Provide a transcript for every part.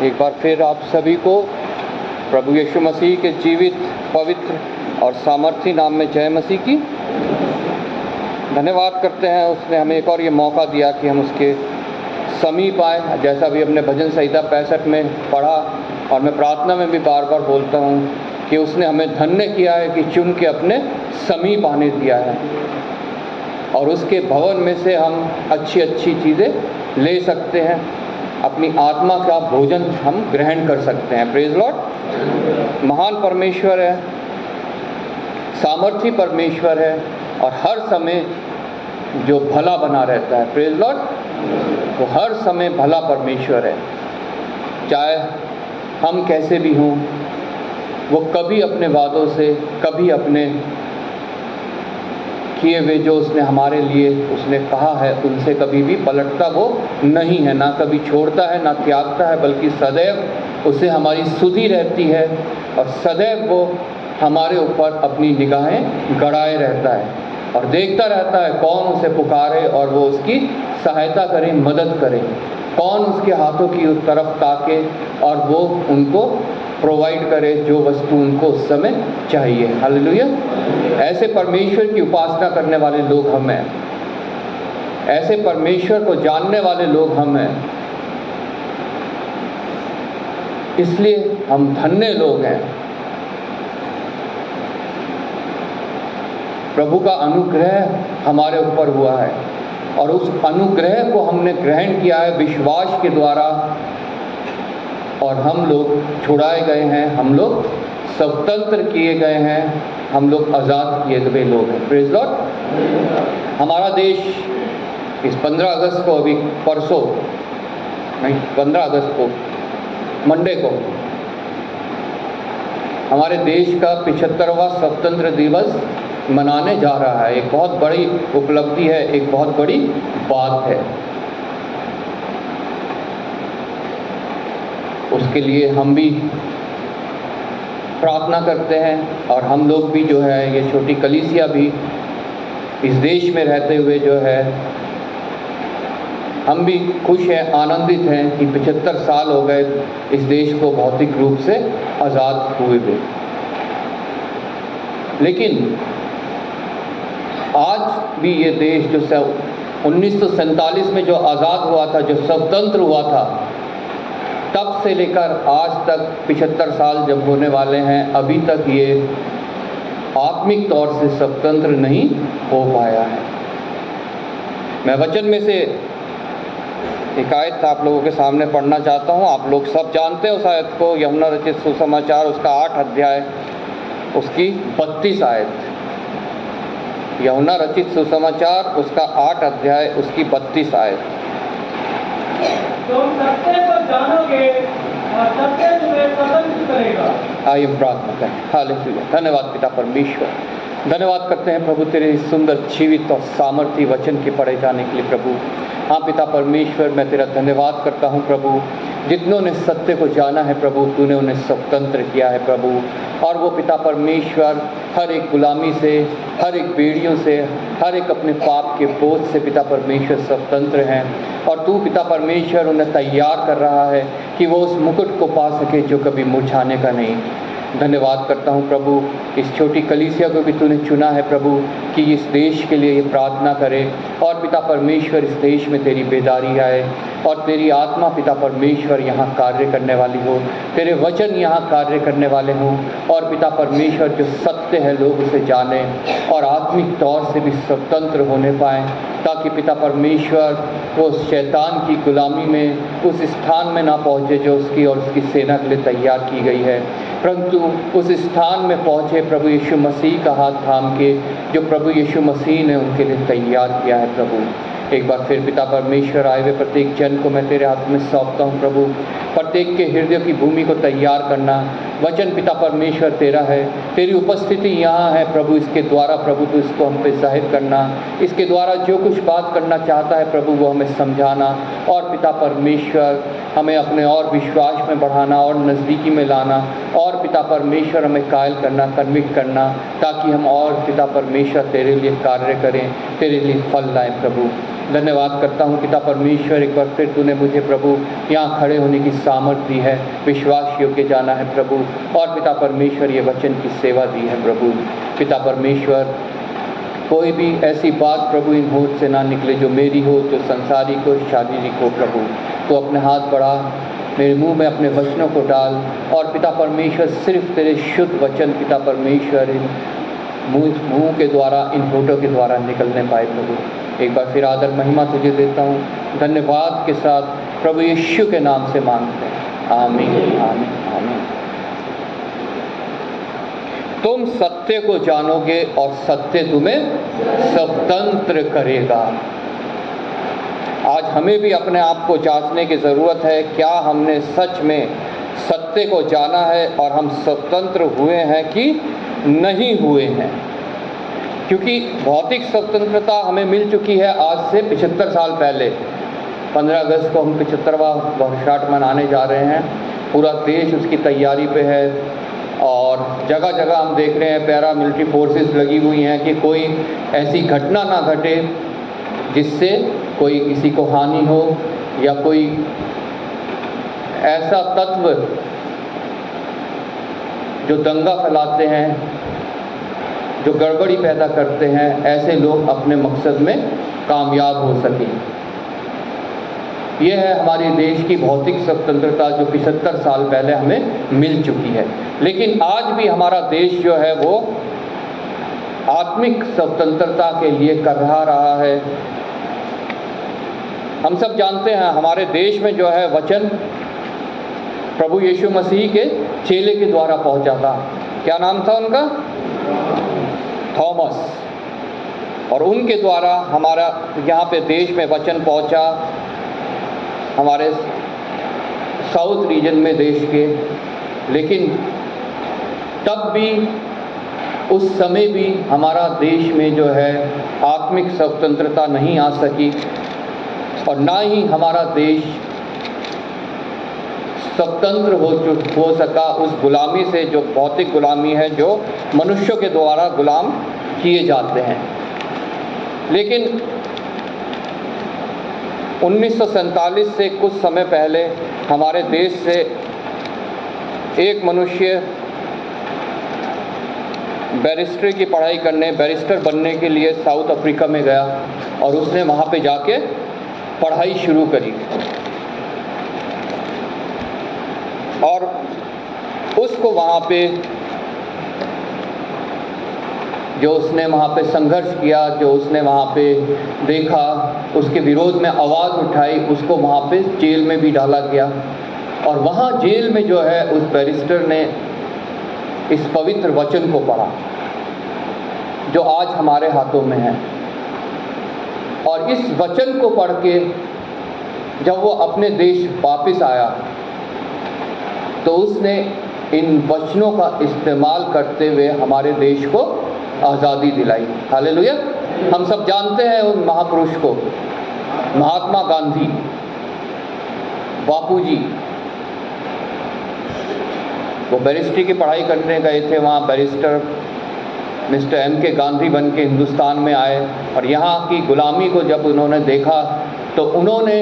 एक बार फिर आप सभी को प्रभु यीशु मसीह के जीवित, पवित्र और सामर्थी नाम में जय मसीह की। धन्यवाद करते हैं, उसने हमें एक और ये मौका दिया कि हम उसके समीप आए। जैसा भी अपने भजन संहिता 65 में पढ़ा और मैं प्रार्थना में भी बार बार बोलता हूँ कि उसने हमें धन्य किया है कि चुन के अपने समीप आने दिया है और उसके भवन में से हम अच्छी अच्छी चीज़ें ले सकते हैं, अपनी आत्मा का भोजन हम ग्रहण कर सकते हैं। Praise Lord. महान परमेश्वर है, सामर्थी परमेश्वर है और हर समय जो भला बना रहता है। Praise Lord. वो हर समय भला परमेश्वर है, चाहे हम कैसे भी हों। वो कभी अपने वादों से, कभी अपने किए हुए जो उसने हमारे लिए उसने कहा है उनसे कभी भी पलटता वो नहीं है, ना कभी छोड़ता है, ना त्यागता है, बल्कि सदैव उसे हमारी सुधि रहती है और सदैव वो हमारे ऊपर अपनी निगाहें गड़ाए रहता है और देखता रहता है कौन उसे पुकारे और वो उसकी सहायता करे, मदद करे, कौन उसके हाथों की तरफ ताके और वो उनको प्रोवाइड करे जो वस्तु उनको उस समय चाहिए। हालेलुया। ऐसे परमेश्वर की उपासना करने वाले लोग हम हैं, ऐसे परमेश्वर को जानने वाले लोग हम हैं, इसलिए हम धन्य लोग हैं। प्रभु का अनुग्रह हमारे ऊपर हुआ है और उस अनुग्रह को हमने ग्रहण किया है विश्वास के द्वारा और हम लोग छुड़ाए गए हैं, हम लोग स्वतंत्र किए गए हैं, हम लोग आज़ाद किए गए लोग हैं। Praise Lord. हमारा देश इस 15 अगस्त को, अभी परसों नहीं 15 अगस्त को, मंडे को हमारे देश का 75वां स्वतंत्र दिवस मनाने जा रहा है। एक बहुत बड़ी उपलब्धि है, एक बहुत बड़ी बात है। उसके लिए हम भी प्रार्थना करते हैं और हम लोग भी जो है, ये छोटी कलीसिया भी इस देश में रहते हुए जो है, हम भी खुश हैं, आनंदित हैं कि 75 साल हो गए इस देश को भौतिक रूप से आज़ाद हुए हुए। लेकिन आज भी ये देश जो 1947 में जो आज़ाद हुआ था, जो स्वतंत्र हुआ था, तब से लेकर आज तक 75 साल जब होने वाले हैं, अभी तक ये आत्मिक तौर से स्वतंत्र नहीं हो पाया है। मैं वचन में से एक आयत आप लोगों के सामने पढ़ना चाहता हूँ। आप लोग सब जानते हैं उस आयत को, यूहन्ना रचित सुसमाचार उसका 8 अध्याय उसकी 32 आयत। यूहन्ना रचित सुसमाचार उसका 8 अध्याय उसकी 32 आयत। तुम सत्य को जानोगे और सत्य तुम्हें स्वतंत्र करेगा। आइए प्रार्थना करें। हालेलुया। धन्यवाद पिता परमेश्वर, धन्यवाद करते हैं प्रभु तेरे इस सुंदर जीवित और सामर्थी वचन के पढ़े जाने के लिए प्रभु। हाँ पिता परमेश्वर, मैं तेरा धन्यवाद करता हूँ प्रभु। जितनों ने सत्य को जाना है प्रभु, तूने उन्हें स्वतंत्र किया है प्रभु। और वो पिता परमेश्वर हर एक गुलामी से, हर एक बेड़ियों से, हर एक अपने पाप के बोझ से पिता परमेश्वर स्वतंत्र हैं और तू पिता परमेश्वर उन्हें तैयार कर रहा है कि वो उस मुकुट को पा सके जो कभी मुरझाने का नहीं। धन्यवाद करता हूँ प्रभु, इस छोटी कलीसिया को भी तूने चुना है प्रभु कि इस देश के लिए ये प्रार्थना करे और पिता परमेश्वर इस देश में तेरी बेदारी आए और तेरी आत्मा पिता परमेश्वर यहाँ कार्य करने वाली हो, तेरे वचन यहाँ कार्य करने वाले हों और पिता परमेश्वर जो सत्य है लोग उसे जाने और आत्मिक तौर से भी स्वतंत्र होने पाएँ, ताकि पिता परमेश्वर वो शैतान की गुलामी में उस स्थान में ना पहुँचे जो उसकी और उसकी सेना के लिए तैयार की गई है, परंतु उस स्थान में पहुँचे प्रभु यीशु मसीह का हाथ थाम के, जो प्रभु यीशु मसीह ने उनके लिए तैयार किया है प्रभु। एक बार फिर पिता परमेश्वर आए हुए प्रत्येक जन को मैं तेरे हाथ में सौंपता हूँ प्रभु। प्रत्येक के हृदय की भूमि को तैयार करना, वचन पिता परमेश्वर तेरा है, तेरी उपस्थिति यहाँ है प्रभु। इसके द्वारा प्रभु तू इसको हम पे जाहिर करना, इसके द्वारा जो कुछ बात करना चाहता है प्रभु वो हमें समझाना, और पिता परमेश्वर हमें अपने और विश्वास में बढ़ाना और नज़दीकी में लाना, और पिता परमेश्वर हमें कायल करना, कन्विक्ट करना, ताकि हम और पिता परमेश्वर तेरे लिए कार्य करें, तेरे लिए फल लाएं प्रभु। धन्यवाद करता हूँ पिता परमेश्वर, एक बार फिर तूने मुझे प्रभु यहाँ खड़े होने की सामर्थ्य दी है, विश्वास योग्य जाना है प्रभु, और पिता परमेश्वर ये वचन की सेवा दी है प्रभु। पिता परमेश्वर कोई भी ऐसी बात प्रभु इन होठ से ना निकले जो मेरी हो, जो संसारिक हो, शारीरिक हो प्रभु। तो अपने हाथ बढ़ा, मेरे मुंह में अपने वचनों को डाल, और पिता परमेश्वर सिर्फ तेरे शुद्ध वचन पिता परमेश्वर इन मुंह के द्वारा, इन होठों के द्वारा निकलने पाए प्रभु। एक बार फिर आदर महिमा तुझे देता हूँ, धन्यवाद के साथ प्रभु यीशु के नाम से मांगते हैं, आमीन आमीन आमीन। तुम सत्य को जानोगे और सत्य तुम्हें स्वतंत्र करेगा। आज हमें भी अपने आप को जांचने की ज़रूरत है, क्या हमने सच में सत्य को जाना है और हम स्वतंत्र हुए हैं कि नहीं हुए हैं। क्योंकि भौतिक स्वतंत्रता हमें मिल चुकी है आज से 75 साल पहले। 15 अगस्त को हम 75वां वर्षगांठ मनाने जा रहे हैं, पूरा देश उसकी तैयारी पे है, और जगह जगह हम देख रहे हैं पैरा मिलिट्री फोर्सेस लगी हुई हैं कि कोई ऐसी घटना ना घटे जिससे कोई किसी को हानि हो, या कोई ऐसा तत्व जो दंगा फैलाते हैं, जो गड़बड़ी पैदा करते हैं, ऐसे लोग अपने मकसद में कामयाब हो सकें। यह है हमारे देश की भौतिक स्वतंत्रता जो 75 साल पहले हमें मिल चुकी है। लेकिन आज भी हमारा देश जो है वो आत्मिक स्वतंत्रता के लिए कर रहा है। हम सब जानते हैं हमारे देश में जो है वचन प्रभु यीशु मसीह के चेले के द्वारा पहुंचा था। क्या नाम था उनका? थॉमस। और उनके द्वारा हमारा यहाँ पे देश में वचन पहुंचा, हमारे साउथ रीजन में देश के। लेकिन तब भी, उस समय भी हमारा देश में जो है आत्मिक स्वतंत्रता नहीं आ सकी, और ना ही हमारा देश स्वतंत्र हो सका उस गुलामी से, जो भौतिक गुलामी है, जो मनुष्यों के द्वारा गुलाम किए जाते हैं। लेकिन 1947 से कुछ समय पहले हमारे देश से एक मनुष्य बैरिस्टर की पढ़ाई करने, बैरिस्टर बनने के लिए साउथ अफ्रीका में गया, और उसने वहाँ पे जाके पढ़ाई शुरू करी। और उसको वहाँ पे जो उसने वहाँ पे संघर्ष किया, जो उसने वहाँ पे देखा, उसके विरोध में आवाज़ उठाई, उसको वहाँ पे जेल में भी डाला गया। और वहाँ जेल में जो है उस बैरिस्टर ने इस पवित्र वचन को पढ़ा जो आज हमारे हाथों में है। और इस वचन को पढ़ के जब वो अपने देश वापस आया तो उसने इन वचनों का इस्तेमाल करते हुए हमारे देश को आज़ादी दिलाई। हालेलुया। हम सब जानते हैं उन महापुरुष को, महात्मा गांधी, बापू जी। वो बैरिस्ट्री की पढ़ाई करने गए थे, वहाँ बैरिस्टर मिस्टर M.K. गांधी बन के हिंदुस्तान में आए, और यहाँ की गुलामी को जब उन्होंने देखा तो उन्होंने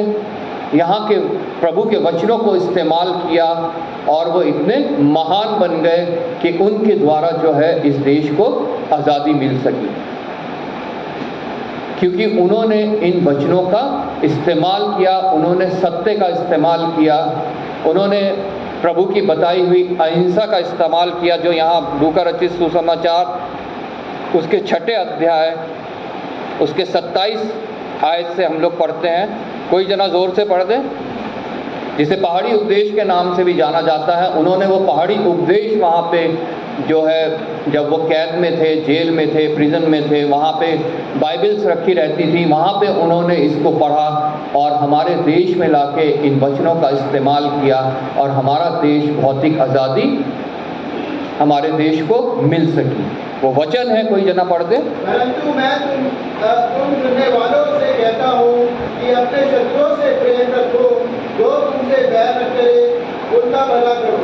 यहाँ के प्रभु के वचनों को इस्तेमाल किया, और वो इतने महान बन गए कि उनके द्वारा जो है इस देश को आज़ादी मिल सकी, क्योंकि उन्होंने इन वचनों का इस्तेमाल किया, उन्होंने सत्य का इस्तेमाल किया, उन्होंने प्रभु की बताई हुई अहिंसा का इस्तेमाल किया। जो यहाँ लूका रचित सुसमाचार उसके 6 अध्याय उसके 27 आयत से हम लोग पढ़ते हैं। कोई जना जोर से पढ़ दे। जिसे पहाड़ी उपदेश के नाम से भी जाना जाता है, उन्होंने वो पहाड़ी उपदेश वहाँ पे जो है, जब वो कैद में थे, जेल में थे, प्रिजन में थे, वहाँ पे बाइबल्स रखी रहती थी, वहाँ पे उन्होंने इसको पढ़ा और हमारे देश में लाके इन वचनों का इस्तेमाल किया, और हमारा देश भौतिक आज़ादी हमारे देश को मिल सकी। वो वचन है, कोई जना पढ़ दे। परंतु मैं तुम सुनने वालों से कहता हूँ कि अपने शत्रुओं से प्रेम रखो, जो तुमसे बैर न करे उनका भला करो,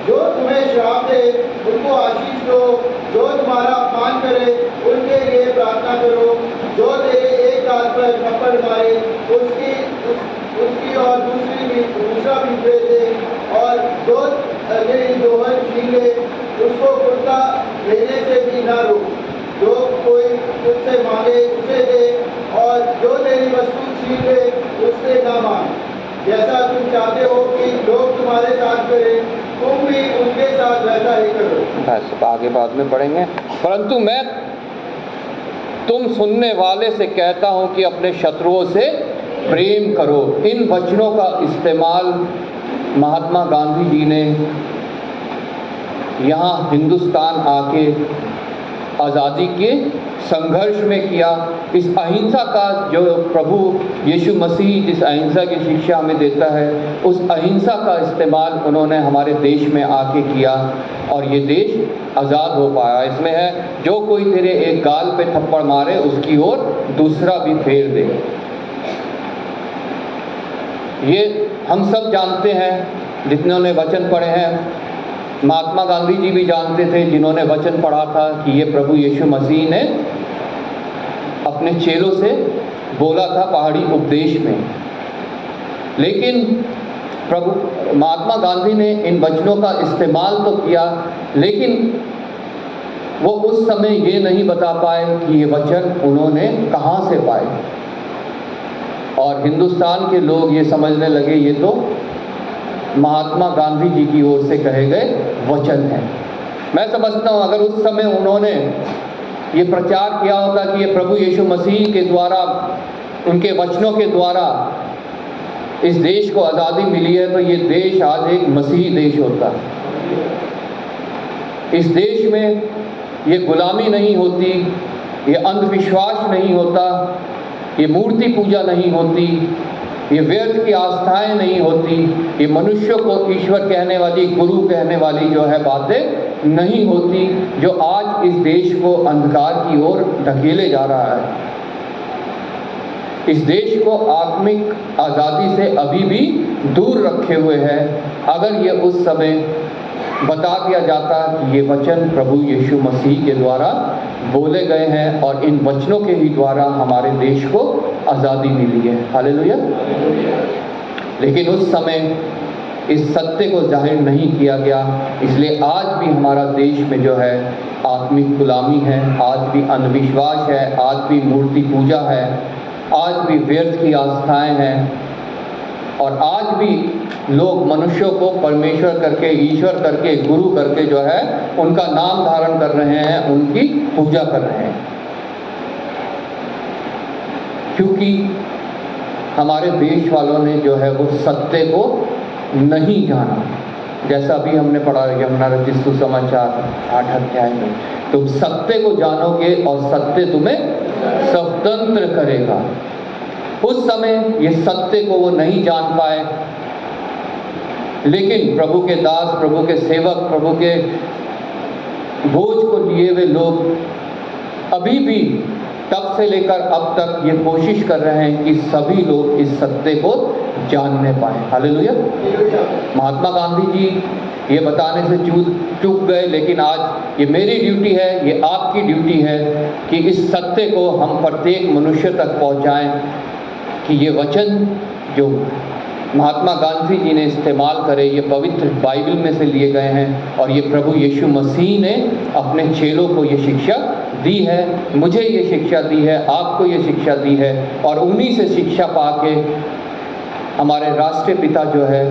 जो तुम्हें श्राप दे उनको आशीष दो, जो तुम्हारा अपमान करे उनके लिए प्रार्थना करो, जो तेरे एक गाल पर थप्पड़ मारे उसकी और दूसरा भी दे दे, और जो तेरी दोहर छीन ले उसको कुर्ता लेने से भी ना रोक। जो कोई तुझसे मांगे उसे दे, और जो तेरी वस्तु छीन ले उससे ना मांग। जैसा तुम चाहते हो कि लोग तुम्हारे साथ करें, तुम भी उनके साथ वैसा ही करो। बस आगे बाद में पढ़ेंगे। परंतु मैं तुम सुनने वाले से कहता हूं कि अपने शत्रुओं से प्रेम करो। इन वचनों का इस्तेमाल महात्मा गांधी जी ने यहाँ हिंदुस्तान आके आज़ादी के संघर्ष में किया। इस अहिंसा का जो प्रभु यीशु मसीह जिस अहिंसा की शिक्षा हमें देता है, उस अहिंसा का इस्तेमाल उन्होंने हमारे देश में आके किया और ये देश आज़ाद हो पाया। इसमें है, जो कोई तेरे एक गाल पे थप्पड़ मारे उसकी ओर दूसरा भी फेर दे। ये हम सब जानते हैं, जिन्होंने वचन पढ़े हैं। महात्मा गांधी जी भी जानते थे, जिन्होंने वचन पढ़ा था, कि ये प्रभु यीशु मसीह ने अपने चेलों से बोला था पहाड़ी उपदेश में। लेकिन प्रभु महात्मा गांधी ने इन वचनों का इस्तेमाल तो किया, लेकिन वो उस समय ये नहीं बता पाए कि ये वचन उन्होंने कहाँ से पाए। और हिंदुस्तान के लोग ये समझने लगे ये तो महात्मा गांधी जी की ओर से कहे गए वचन हैं। मैं समझता हूँ अगर उस समय उन्होंने ये प्रचार किया होता कि ये प्रभु यीशु मसीह के द्वारा, उनके वचनों के द्वारा इस देश को आज़ादी मिली है, तो ये देश आज एक मसीही देश होता। इस देश में ये गुलामी नहीं होती, ये अंधविश्वास नहीं होता, ये मूर्ति पूजा नहीं होती, ये व्यर्थ की आस्थाएं नहीं होती, ये मनुष्यों को ईश्वर कहने वाली, गुरु कहने वाली जो है बातें नहीं होती, जो आज इस देश को अंधकार की ओर धकेले जा रहा है। इस देश को आत्मिक आज़ादी से अभी भी दूर रखे हुए है। अगर ये उस समय बता दिया जाता कि ये वचन प्रभु यीशु मसीह के द्वारा बोले गए हैं और इन वचनों के ही द्वारा हमारे देश को आज़ादी मिली है। हालेलुया। लेकिन उस समय इस सत्य को जाहिर नहीं किया गया, इसलिए आज भी हमारा देश में जो है आत्मिक गुलामी है, आज भी अंधविश्वास है, आज भी मूर्ति पूजा है, आज भी व्यर्थ की आस्थाएं हैं, और आज भी लोग मनुष्यों को परमेश्वर करके, ईश्वर करके, गुरु करके जो है उनका नाम धारण कर रहे हैं, उनकी पूजा कर रहे हैं, क्योंकि हमारे देश वालों ने जो है वो सत्य को नहीं जाना। जैसा अभी हमने पढ़ा यमुना रचित सुसमाचार 8 अध्याय में, तुम सत्य को जानोगे और सत्य तुम्हें स्वतंत्र करेगा। उस समय ये सत्य को वो नहीं जान पाए, लेकिन प्रभु के दास, प्रभु के सेवक, प्रभु के बोझ को लिए हुए लोग अभी भी तब से लेकर अब तक ये कोशिश कर रहे हैं कि सभी लोग इस सत्य को जानने पाए। हालेलुया। महात्मा गांधी जी ये बताने से चूक गए, लेकिन आज ये मेरी ड्यूटी है, ये आपकी ड्यूटी है कि इस सत्य को हम प्रत्येक मनुष्य तक पहुंचाएं, कि ये वचन जो महात्मा गांधी जी ने इस्तेमाल करे, ये पवित्र बाइबल में से लिए गए हैं, और ये प्रभु यीशु मसीह ने अपने चेलों को ये शिक्षा दी है, मुझे ये शिक्षा दी है, आपको ये शिक्षा दी है, और उन्हीं से शिक्षा पाके हमारे राष्ट्रीय पिता जो है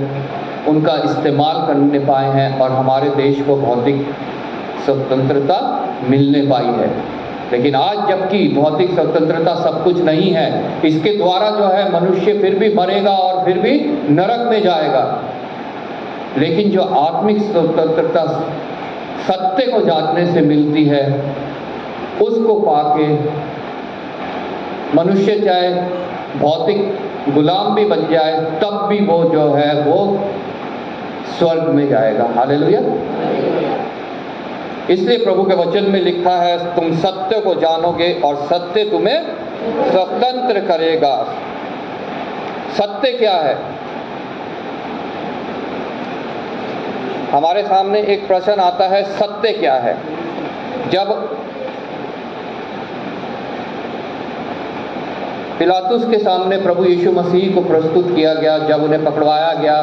उनका इस्तेमाल करने पाए हैं और हमारे देश को भौतिक स्वतंत्रता मिलने पाई है। लेकिन आज जबकि भौतिक स्वतंत्रता सब कुछ नहीं है, इसके द्वारा जो है मनुष्य फिर भी मरेगा और फिर भी नरक में जाएगा, लेकिन जो आत्मिक स्वतंत्रता सत्य को जानने से मिलती है, उसको पाके मनुष्य चाहे भौतिक गुलाम भी बन जाए, तब भी वो जो है वो स्वर्ग में जाएगा। हालेलुया। इसलिए प्रभु के वचन में लिखा है, तुम सत्य को जानोगे और सत्य तुम्हें स्वतंत्र करेगा। सत्य क्या है? हमारे सामने एक प्रश्न आता है, सत्य क्या है? जब पिलातुस के सामने प्रभु यीशु मसीह को प्रस्तुत किया गया, जब उन्हें पकड़वाया गया,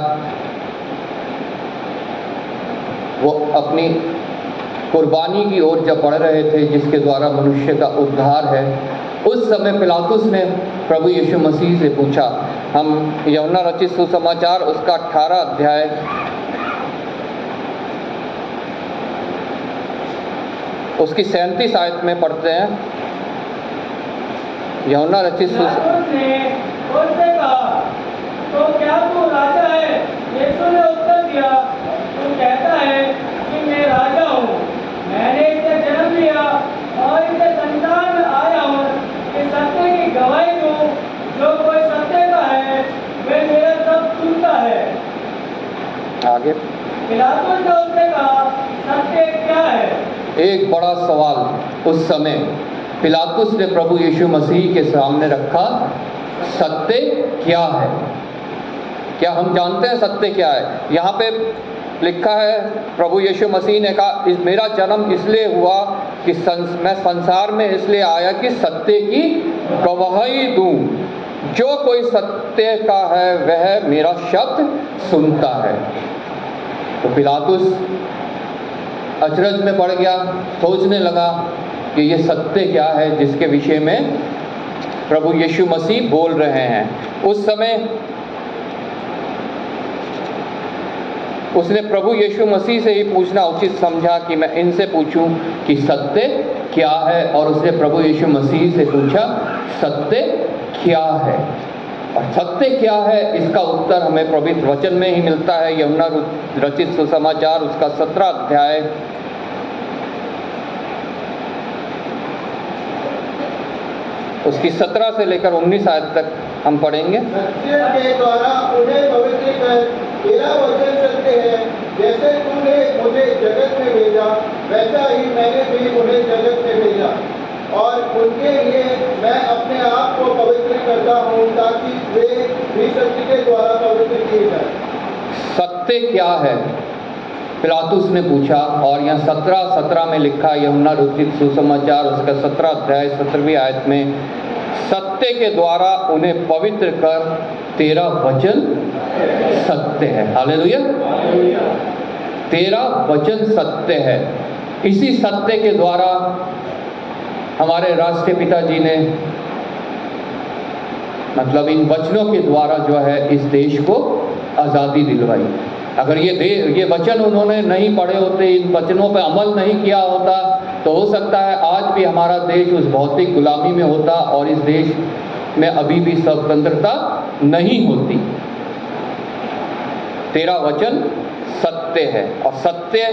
वो अपनी कुर्बानी की ओर जब बढ़ रहे थे जिसके द्वारा मनुष्य का उद्धार है, उस समय पिलातुस ने प्रभु यीशु मसीह से पूछा। हम यूहन्ना रचित सुसमाचार उसका 18 अध्याय उसकी 37 आयत में पढ़ते हैं। यूहन्ना रचित पिलातुस ने उससे कहा, तो क्या तू राजा है? यीशु ने उत्तर दिया, तू कहता है कि मैं राजा हूँ। मैंने इसे जन्म लिया और इसे संसार में आया हूँ कि सत्य की गवाही दूँ। जो कोई सत्य का है वह मेरा सब सुनता है। आगे पिलातुस ने उससे कहा, सत्य क्या है? एक बड़ा सवाल उस समय पिलातुस ने प्रभु यीशु मसीह के सामने रखा, सत्य क्या है? क्या हम जानते हैं सत्य क्या है? यहाँ पे लिखा है, प्रभु यीशु मसीह ने कहा, मेरा जन्म इसलिए हुआ कि मैं संसार में इसलिए आया कि सत्य की गवाही दूं। जो कोई सत्य का है वह मेरा शब्द सुनता है। तो पिलातुस अचरज में पड़ गया, सोचने लगा कि ये सत्य क्या है जिसके विषय में प्रभु यीशु मसीह बोल रहे हैं। उस समय उसने प्रभु यीशु मसीह से ही पूछना उचित समझा कि मैं इनसे पूछूं कि सत्य क्या है, और उसने प्रभु यीशु मसीह से पूछा, सत्य क्या है? और सत्य क्या है इसका उत्तर हमें पवित्र वचन में ही मिलता है। यूहन्ना रचित सुसमाचार उसका 17 अध्याय उसकी 17 से लेकर 19 आयत तक हम पढ़ेंगे। सत्य के द्वारा उन्हें पवित्र कर, तेरा वचन सत्य है। जैसे तूने मुझे जगत में भेजा वैसा ही मैंने भी उन्हें जगत में भेजा, और उनके लिए मैं अपने आप को पवित्र करता हूँ ताकि वे भी सत्य के द्वारा पवित्र किए जाए। सत्य क्या है? पिलातुस ने पूछा, और यहाँ 17 में लिखा, यूहन्ना रचित सुसमाचार उसका 17 अध्याय 17वीं आयत में, सत्य के द्वारा उन्हें पवित्र कर, तेरा वचन सत्य है। हालेलुया। तेरा वचन सत्य है। इसी सत्य के द्वारा हमारे राष्ट्रीय पिताजी ने, मतलब इन वचनों के द्वारा जो है इस देश को आज़ादी दिलवाई। अगर ये वचन उन्होंने नहीं पढ़े होते, इन वचनों पर अमल नहीं किया होता, तो हो सकता है आज भी हमारा देश उस भौतिक गुलामी में होता और इस देश में अभी भी स्वतंत्रता नहीं होती। तेरा वचन सत्य है। और सत्य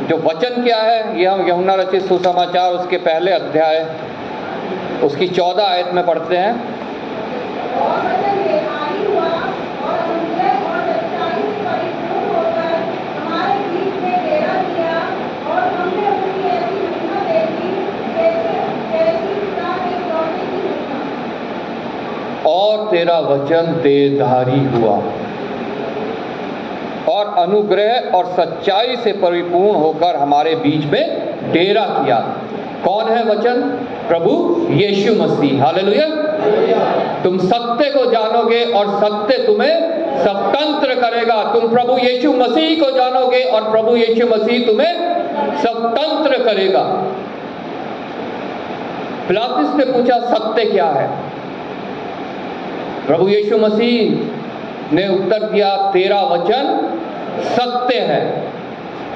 जो वचन क्या है, ये हम यूहन्ना रचित सुसमाचार उसके पहले अध्याय उसकी 14 आयत में पढ़ते हैं। और तेरा वचन देहधारी हुआ और अनुग्रह और सच्चाई से परिपूर्ण होकर हमारे बीच में डेरा किया। कौन है वचन? प्रभु यीशु मसीह। हालेलुया। तुम सत्य को जानोगे और सत्य तुम्हें स्वतंत्र करेगा। तुम प्रभु यीशु मसीह को जानोगे और प्रभु यीशु मसीह तुम्हें स्वतंत्र करेगा। पिलातुस ने पूछा, सत्य क्या है? प्रभु यीशु मसीह ने उत्तर दिया, तेरा वचन सत्य है।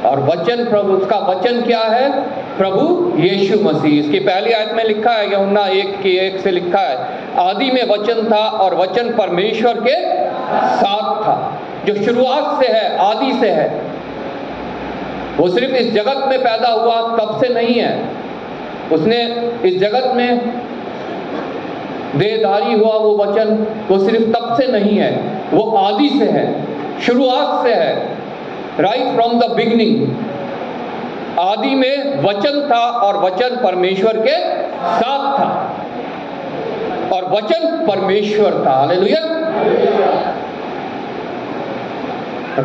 और वचन, प्रभु, उसका वचन क्या है? प्रभु यीशु मसीह। इसकी पहली आयत में लिखा है, यूहन्ना 1:1 से लिखा है, आदि में वचन था और वचन परमेश्वर के साथ था। जो शुरुआत से है, आदि से है, वो सिर्फ इस जगत में पैदा हुआ तब से नहीं है। उसने इस जगत में देहधारी हुआ वो वचन, वो सिर्फ तब से नहीं है, वो आदि से है, शुरुआत से है। राइट फ्रॉम द बिगिनिंग, आदि में वचन था और वचन परमेश्वर के साथ था और वचन परमेश्वर था। हालेलुया।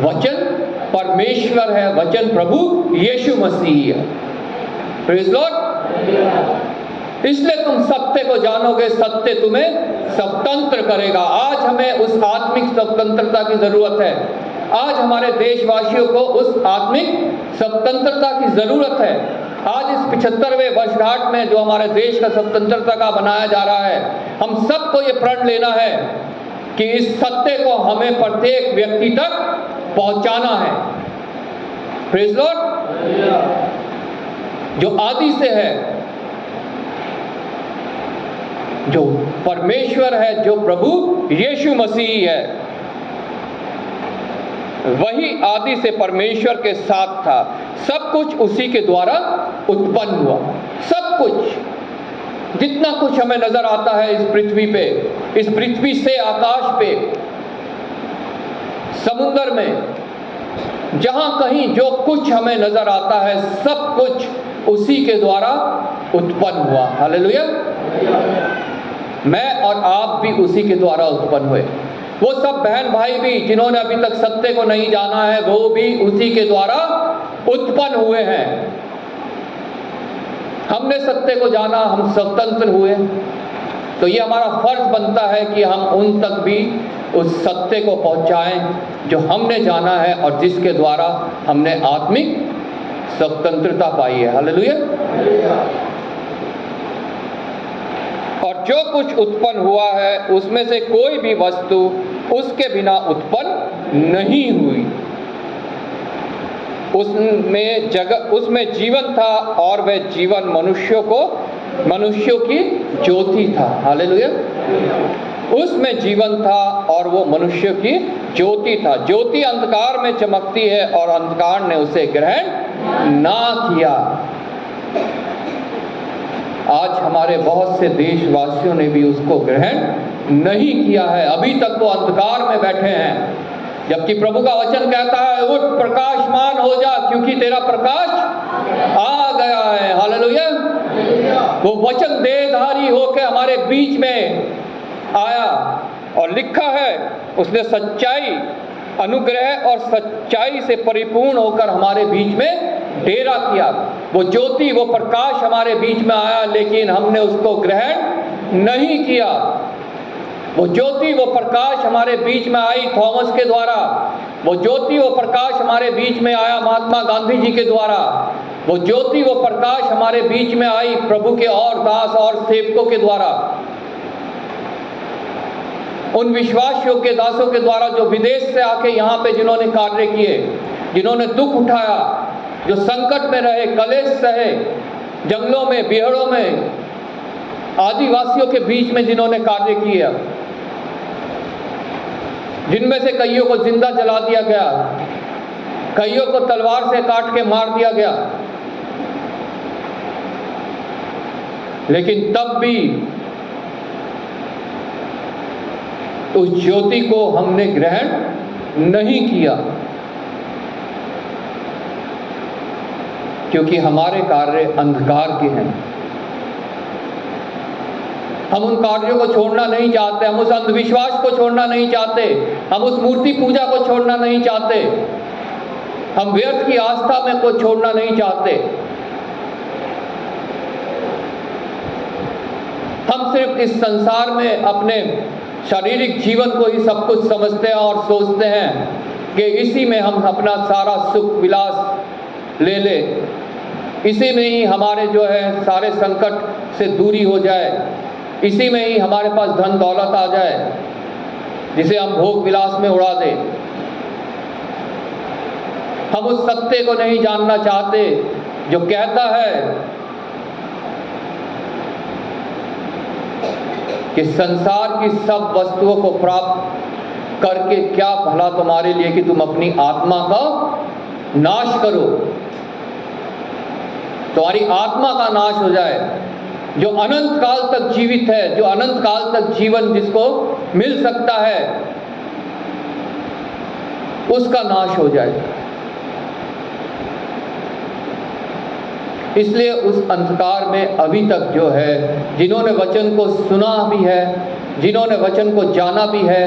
वचन परमेश्वर है, वचन प्रभु यीशु मसीह है। Praise Lord. इसलिए तुम सत्य को जानोगे, सत्य तुम्हें स्वतंत्र करेगा। आज हमें उस आत्मिक स्वतंत्रता की जरूरत है। आज हमारे देशवासियों को उस आत्मिक स्वतंत्रता की जरूरत है। आज इस 75वें वर्षगांठ में जो हमारे देश का स्वतंत्रता का मनाया जा रहा है, हम सबको ये प्रण लेना है कि इस सत्य को हमें प्रत्येक व्यक्ति तक पहुंचाना है। Praise Lord. जो आदि से है, जो परमेश्वर है, जो प्रभु यीशु मसीह है, वही आदि से परमेश्वर के साथ था। सब कुछ उसी के द्वारा उत्पन्न हुआ। सब कुछ, जितना कुछ हमें नजर आता है इस पृथ्वी पे, इस पृथ्वी से आकाश पे, समुद्र में, जहां कहीं जो कुछ हमें नजर आता है, सब कुछ उसी के द्वारा उत्पन्न हुआ। हालेलुया। मैं और आप भी उसी के द्वारा उत्पन्न हुए। वो सब बहन भाई भी जिन्होंने अभी तक सत्य को नहीं जाना है, वो भी उसी के द्वारा उत्पन्न हुए हैं। हमने सत्य को जाना, हम स्वतंत्र हुए, तो ये हमारा फर्ज बनता है कि हम उन तक भी उस सत्य को पहुंचाएं जो हमने जाना है और जिसके द्वारा हमने आत्मिक स्वतंत्रता पाई है। हालेलुया। और जो कुछ उत्पन्न हुआ है उसमें से कोई भी वस्तु उसके बिना उत्पन्न नहीं हुई। उसमें जीवन था और वह जीवन मनुष्यों की ज्योति था। हालेलुया। उसमें जीवन था और वो मनुष्य की ज्योति था। ज्योति अंधकार में चमकती है और अंधकार ने उसे ग्रहण ना किया। आज हमारे बहुत से देशवासियों ने भी उसको ग्रहण नहीं किया है। अभी तक वो अंधकार में बैठे हैं, जबकि प्रभु का वचन कहता है, उठ प्रकाशमान हो जा, क्योंकि तेरा प्रकाश आ गया है। हालेलुया। वो वचन देहधारी होकर हमारे बीच में आया और लिखा है, उसने सच्चाई, अनुग्रह और सच्चाई से परिपूर्ण होकर हमारे बीच में डेरा किया। वो ज्योति, वो प्रकाश हमारे बीच में आया, लेकिन हमने उसको ग्रहण नहीं किया। वो ज्योति, वो प्रकाश हमारे बीच में आई थॉमस के द्वारा। वो ज्योति, वो प्रकाश हमारे बीच में आया महात्मा गांधी जी के द्वारा। वो ज्योति, वो प्रकाश हमारे बीच में आई प्रभु के और दास और सेवकों के द्वारा। उन विश्वास योग्य दासों के द्वारा जो विदेश से आके यहाँ पे जिन्होंने कार्य किए, जिन्होंने दुख उठाया, जो संकट में रहे, कलेश सहे, जंगलों में, बिहड़ों में, आदिवासियों के बीच में जिन्होंने कार्य किया, जिनमें से कईयों को जिंदा जला दिया गया, कईयों को तलवार से काट के मार दिया गया, लेकिन तब भी उस ज्योति को हमने ग्रहण नहीं किया, क्योंकि हमारे कार्य अंधकार के हैं। हम उन कार्यों को छोड़ना नहीं चाहते, हम उस अंधविश्वास को छोड़ना नहीं चाहते, हम उस मूर्ति पूजा को छोड़ना नहीं चाहते, हम व्यर्थ की आस्था में को छोड़ना नहीं चाहते। हम सिर्फ इस संसार में अपने शारीरिक जीवन को ही सब कुछ समझते हैं और सोचते हैं कि इसी में हम अपना सारा सुख विलास ले ले, इसी में ही हमारे जो है सारे संकट से दूरी हो जाए, इसी में ही हमारे पास धन दौलत आ जाए, जिसे हम भोग विलास में उड़ा दें। हम उस सत्य को नहीं जानना चाहते जो कहता है कि संसार की सब वस्तुओं को प्राप्त करके क्या भला तुम्हारे लिए कि तुम अपनी आत्मा का नाश करो, तुम्हारी आत्मा का नाश हो जाए, जो अनंत काल तक जीवित है, जो अनंत काल तक जीवन जिसको मिल सकता है, उसका नाश हो जाए। इसलिए उस अंधकार में अभी तक जो है, जिन्होंने वचन को सुना भी है, जिन्होंने वचन को जाना भी है,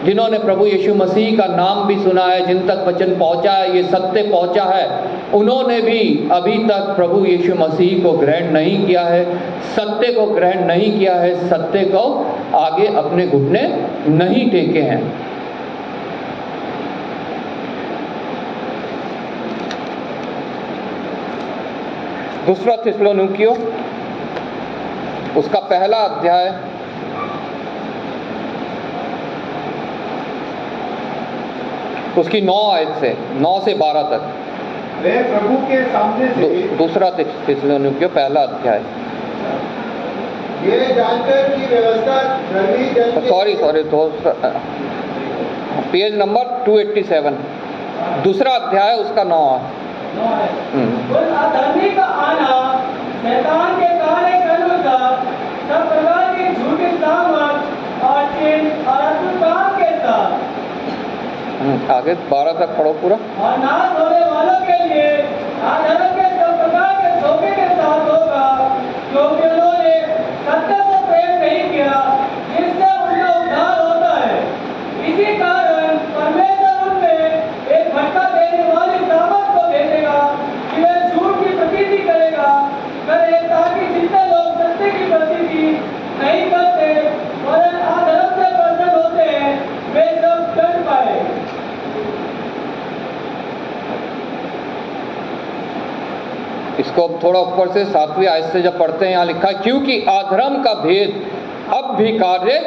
जिन्होंने प्रभु यीशु मसीह का नाम भी सुना है, जिन तक वचन पहुंचा है, ये सत्य पहुंचा है, उन्होंने भी अभी तक प्रभु यीशु मसीह को ग्रहण नहीं किया है, सत्य को ग्रहण नहीं किया है, सत्य को आगे अपने घुटने नहीं टेके हैं। दूसरा थिस्सलुनीकियों उसका पहला अध्याय उसकी 9 आयत से 9 से 12 तक। वे प्रभु के सामने से दूसरा थिस्सलुनीकियों पहला अध्याय। ये जानकर की व्यवस्था धर्मी जन के सॉरी पेज नंबर 287, दूसरा अध्याय उसका 9 है। उस अधर्मी का आना शैतान के काले के अनुसार सब प्रकार की झूठी सामर्थ और चिन्ह और अद्भुत काम के साथ आगे 12 तक पढ़ो पूरा। और नाश होने वालों के लिए अधर्म के सब प्रकार के धोखे के साथ होगा, क्योंकि उन्होंने सत्य से प्रेम नहीं किया जिससे उनका उद्धार होता है। इसी कारण परमेश्वर उनमें एक भटका देने वाली सामर्थ को भेजेगा कि वे झूठ की प्रतीति करे, ताकि जितने लोग सत्य की प्रतीति नहीं करते वरन अधर्म से प्रसन्न होते हैं, वे सब दंड पाए। इसको अब थोड़ा ऊपर से 7वीं आयत से जब पढ़ते हैं, यहाँ लिखा है क्योंकि अधर्म का भेद अब भी कार्य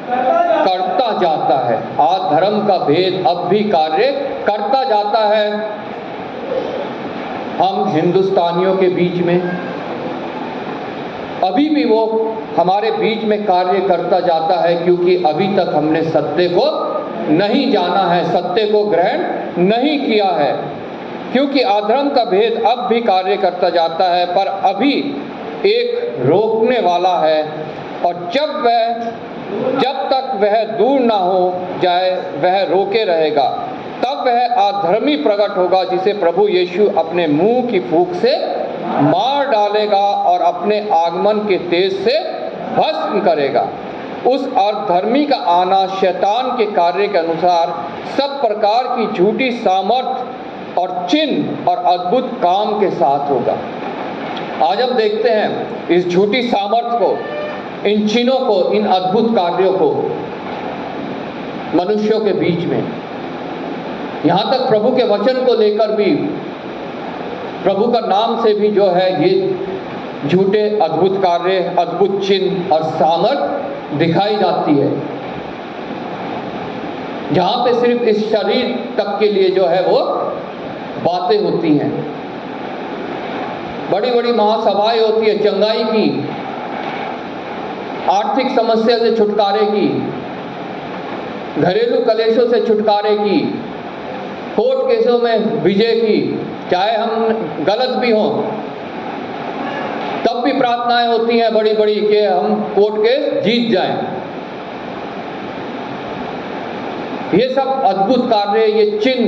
करता जाता है। अधर्म का भेद अब भी कार्य करता जाता है। हम हिंदुस्तानियों के बीच में अभी भी वो हमारे बीच में कार्य करता जाता है, क्योंकि अभी तक हमने सत्य को नहीं जाना है, सत्य को ग्रहण नहीं किया है। क्योंकि अधर्म का भेद अब भी कार्य करता जाता है, पर अभी एक रोकने वाला है, और जब तक वह दूर ना हो जाए वह रोके रहेगा। तब वह अधर्मी प्रकट होगा जिसे प्रभु यीशु अपने मुंह की फूंक से मार डालेगा और अपने आगमन के तेज से भस्म करेगा। उस अधर्मी का आना शैतान के कार्य के अनुसार सब प्रकार की झूठी सामर्थ और चिन्ह और अद्भुत काम के साथ होगा। आज हम देखते हैं इस झूठी सामर्थ को, इन चिन्हों को, इन अद्भुत कार्यों को मनुष्यों के बीच में। यहाँ तक प्रभु के वचन को लेकर भी, प्रभु का नाम से भी जो है ये झूठे अद्भुत कार्य, अद्भुत चिन्ह और सामर्थ दिखाई जाती है। जहाँ पे सिर्फ इस शरीर तक के लिए जो है वो बातें होती हैं। बड़ी बड़ी महासभाएं होती है चंगाई की, आर्थिक समस्या से छुटकारे की, घरेलू कलेशों से छुटकारे की, कोर्ट केसों में विजय की। चाहे हम गलत भी हों तब भी प्रार्थनाएं होती हैं बड़ी बड़ी कि हम कोर्ट केस जीत जाएं। ये सब अद्भुत कार्य, ये चिन्ह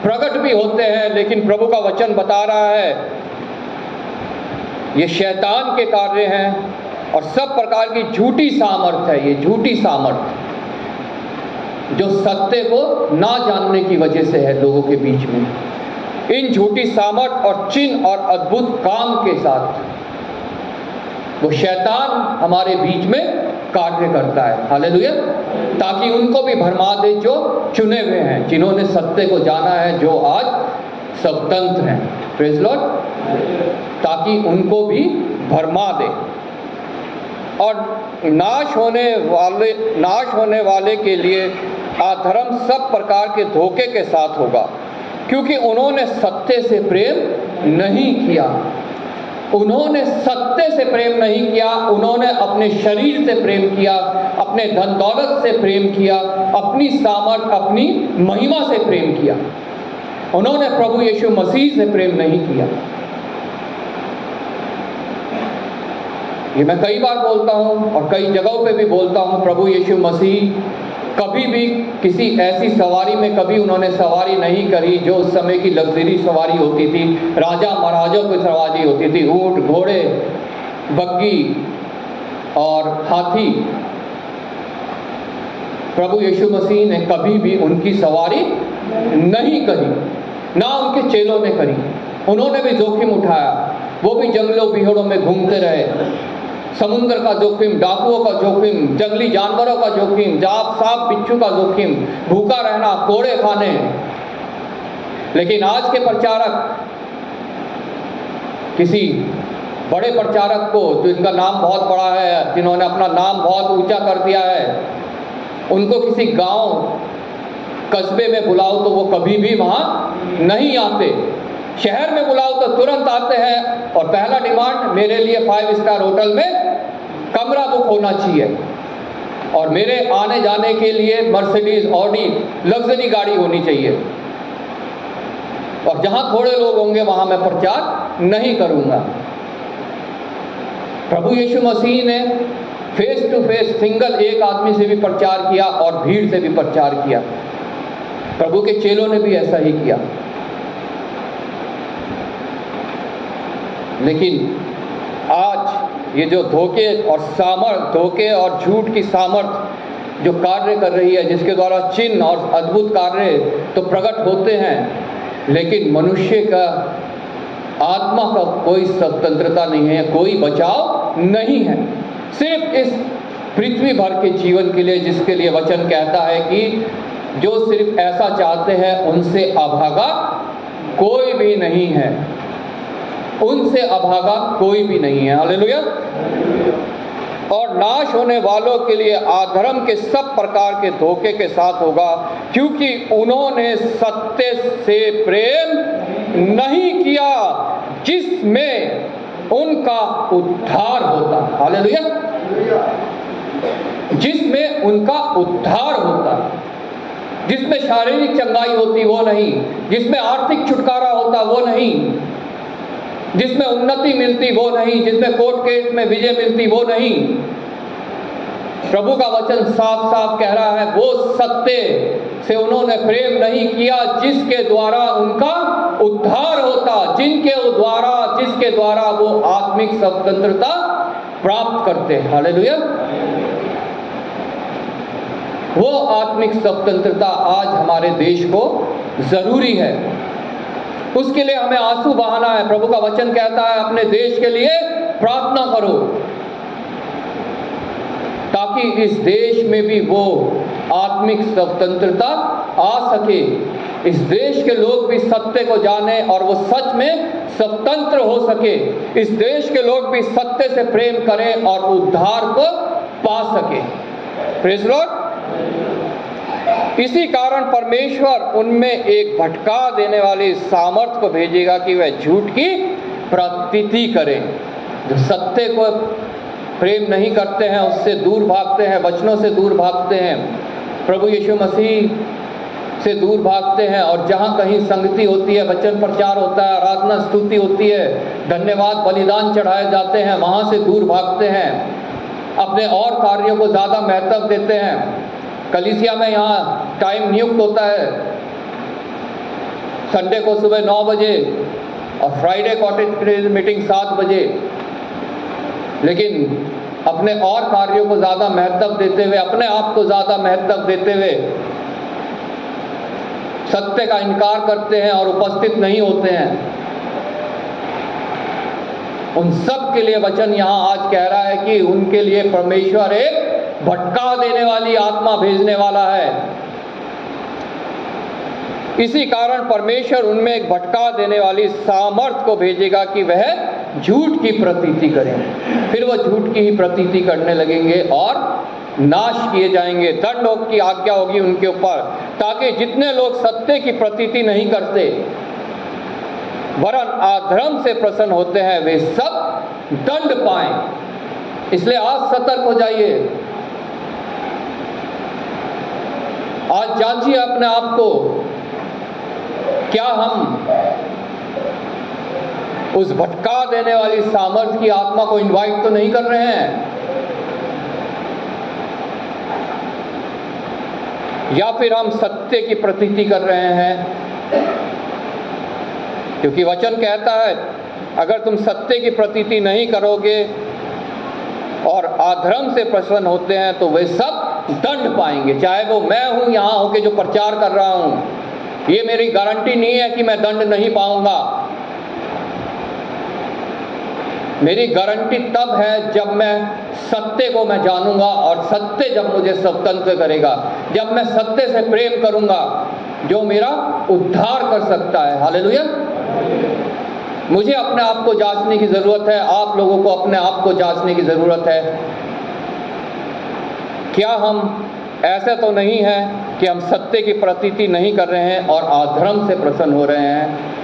प्रकट भी होते हैं, लेकिन प्रभु का वचन बता रहा है ये शैतान के कार्य हैं और सब प्रकार की झूठी सामर्थ है। ये झूठी सामर्थ जो सत्य को ना जानने की वजह से है लोगों के बीच में। इन झूठी सामर्थ और चिन्ह और अद्भुत काम के साथ वो शैतान हमारे बीच में कार्य करता है। हालेलुया। ताकि उनको भी भरमा दे जो चुने हुए हैं, जिन्होंने सत्य को जाना है, जो आज स्वतंत्र हैं। Praise Lord. ताकि उनको भी भरमा दे। और नाश होने वाले के लिए अधर्म सब प्रकार के धोखे के साथ होगा, क्योंकि उन्होंने सत्य से प्रेम नहीं किया। उन्होंने सत्य से प्रेम नहीं किया, उन्होंने अपने शरीर से प्रेम किया, अपने धन दौलत से प्रेम किया, अपनी सामर्थ, अपनी महिमा से प्रेम किया। उन्होंने प्रभु यीशु मसीह से प्रेम नहीं किया। ये मैं कई बार बोलता हूँ और कई जगहों पे भी बोलता हूँ, प्रभु यीशु मसीह कभी भी किसी ऐसी सवारी में कभी उन्होंने सवारी नहीं करी जो उस समय की लग्जरी सवारी होती थी, राजा महाराजाओं की सवारी होती थी, ऊंट, घोड़े, बग्गी और हाथी। प्रभु यीशु मसीह ने कभी भी उनकी सवारी नहीं करी, ना उनके चेलों ने करी। उन्होंने भी जोखिम उठाया, वो भी जंगलों बिहड़ों में घूमते रहे। समुद्र का जोखिम, डाकुओं का जोखिम, जंगली जानवरों का जोखिम, सांप बिच्छू का जोखिम, भूखा रहना, कोड़े खाने। लेकिन आज के प्रचारक, किसी बड़े प्रचारक को जिनका नाम बहुत बड़ा है, जिन्होंने अपना नाम बहुत ऊंचा कर दिया है, उनको किसी गांव कस्बे में बुलाओ तो वो कभी भी वहां नहीं आते। शहर में बुलाओ तो तुरंत आते हैं और पहला डिमांड, मेरे लिए 5 स्टार होटल में कमरा बुक होना चाहिए और मेरे आने जाने के लिए मर्सिडीज, ऑडी, लग्जरी गाड़ी होनी चाहिए। और जहां थोड़े लोग होंगे वहां मैं प्रचार नहीं करूंगा। प्रभु यीशु मसीह ने फेस टू फेस सिंगल एक आदमी से भी प्रचार किया और भीड़ से भी प्रचार किया। प्रभु के चेलों ने भी ऐसा ही किया। लेकिन आज ये जो धोखे और झूठ की सामर्थ जो कार्य कर रही है, जिसके द्वारा चिन्ह और अद्भुत कार्य तो प्रकट होते हैं, लेकिन मनुष्य का आत्मा का कोई स्वतंत्रता नहीं है, कोई बचाव नहीं है। सिर्फ इस पृथ्वी भर के जीवन के लिए, जिसके लिए वचन कहता है कि जो सिर्फ ऐसा चाहते हैं उनसे अभागा कोई भी नहीं है, उनसे अभागा कोई भी नहीं है। हालेलुया। और नाश होने वालों के लिए अधर्म के सब प्रकार के धोखे के साथ होगा, क्योंकि उन्होंने सत्य से प्रेम नहीं किया जिसमें उनका उद्धार होता। हालेलुया। जिसमें उनका उद्धार होता, जिसमें शारीरिक चंगाई होती वो नहीं, जिसमें आर्थिक छुटकारा होता वो नहीं, जिसमें उन्नति मिलती वो नहीं, जिसमें कोर्ट केस में विजय मिलती वो नहीं। प्रभु का वचन साफ साफ कह रहा है, वो सत्य से उन्होंने प्रेम नहीं किया जिसके द्वारा उनका उद्धार होता, जिसके द्वारा वो आत्मिक स्वतंत्रता प्राप्त करते हैं। हालेलुया। वो आत्मिक स्वतंत्रता आज हमारे देश को जरूरी है। उसके लिए हमें आंसू बहाना है। प्रभु का वचन कहता है, अपने देश के लिए प्रार्थना करो ताकि इस देश में भी वो आत्मिक स्वतंत्रता आ सके, इस देश के लोग भी सत्य को जाने और वो सच में स्वतंत्र हो सके, इस देश के लोग भी सत्य से प्रेम करें और उद्धार को पा सके। Praise Lord. इसी कारण परमेश्वर उनमें एक भटका देने वाली सामर्थ को भेजेगा कि वह झूठ की प्रतीति करें। जो सत्य को प्रेम नहीं करते हैं, उससे दूर भागते हैं, वचनों से दूर भागते हैं, प्रभु यीशु मसीह से दूर भागते हैं, और जहाँ कहीं संगति होती है, वचन प्रचार होता है, आराधना स्तुति होती है, धन्यवाद बलिदान चढ़ाए जाते हैं, वहाँ से दूर भागते हैं, अपने और कार्यों को ज़्यादा महत्व देते हैं। कलीसिया में यहाँ टाइम नियुक्त होता है, संडे को सुबह 9 बजे और फ्राइडे कॉटेज मीटिंग 7 बजे, लेकिन अपने और कार्यों को ज़्यादा महत्व देते हुए, अपने आप को ज़्यादा महत्व देते हुए सत्य का इनकार करते हैं और उपस्थित नहीं होते हैं। उन सब के लिए वचन यहाँ आज कह रहा है कि उनके लिए परमेश्वर एक भटका देने वाली आत्मा भेजने वाला है। इसी कारण परमेश्वर उनमें एक भटका देने वाली सामर्थ को भेजेगा कि वह झूठ की प्रतीति करें। फिर वो झूठ की ही प्रतीति करने लगेंगे और नाश किए जाएंगे। दंड की आज्ञा होगी उनके ऊपर, ताकि जितने लोग सत्य की प्रतीति नहीं करते वरन अधर्म से प्रसन्न होते हैं, वे सब दंड पाएं। इसलिए आज सतर्क हो जाइए। आज जांचिए अपने आप को, क्या हम उस भटका देने वाली सामर्थ की आत्मा को इनवाइट तो नहीं कर रहे हैं? या फिर हम सत्य की प्रतीति कर रहे हैं? क्योंकि वचन कहता है अगर तुम सत्य की प्रतीति नहीं करोगे और अधर्म से प्रसन्न होते हैं तो वे सब दंड पाएंगे। चाहे वो मैं हूं यहाँ होके जो प्रचार कर रहा हूं, ये मेरी गारंटी नहीं है कि मैं दंड नहीं पाऊंगा। मेरी गारंटी तब है जब मैं सत्य को मैं जानूंगा, और सत्य जब मुझे स्वतंत्र करेगा, जब मैं सत्य से प्रेम करूंगा जो मेरा उद्धार कर सकता है। हालेलुया। मुझे अपने आप को जांचने की जरूरत है, आप लोगों को अपने आप को जांचने की जरूरत है। क्या हम ऐसा तो नहीं है कि हम सत्य की प्रतीति नहीं कर रहे हैं और अधर्म से प्रसन्न हो रहे हैं?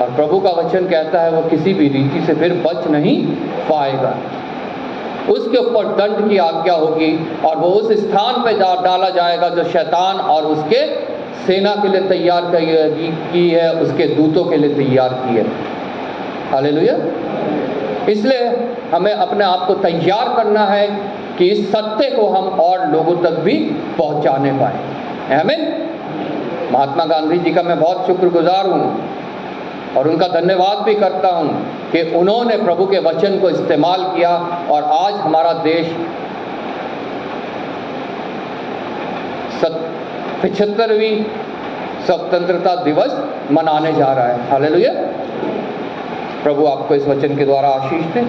और प्रभु का वचन कहता है वो किसी भी रीति से फिर बच नहीं पाएगा। उसके ऊपर दंड की आज्ञा होगी और वो उस स्थान पे डाला जाएगा जो शैतान और उसके सेना के लिए तैयार की है, उसके दूतों के लिए तैयार की है। हालेलुया। इसलिए हमें अपने आप को तैयार करना है कि इस सत्य को हम और लोगों तक भी पहुंचाने पाए। आमीन। महात्मा गांधी जी का मैं बहुत शुक्रगुजार हूँ और उनका धन्यवाद भी करता हूँ कि उन्होंने प्रभु के वचन को इस्तेमाल किया और आज हमारा देश 75वीं स्वतंत्रता दिवस मनाने जा रहा है। हालेलुया। प्रभु आपको इस वचन के द्वारा आशीष दे।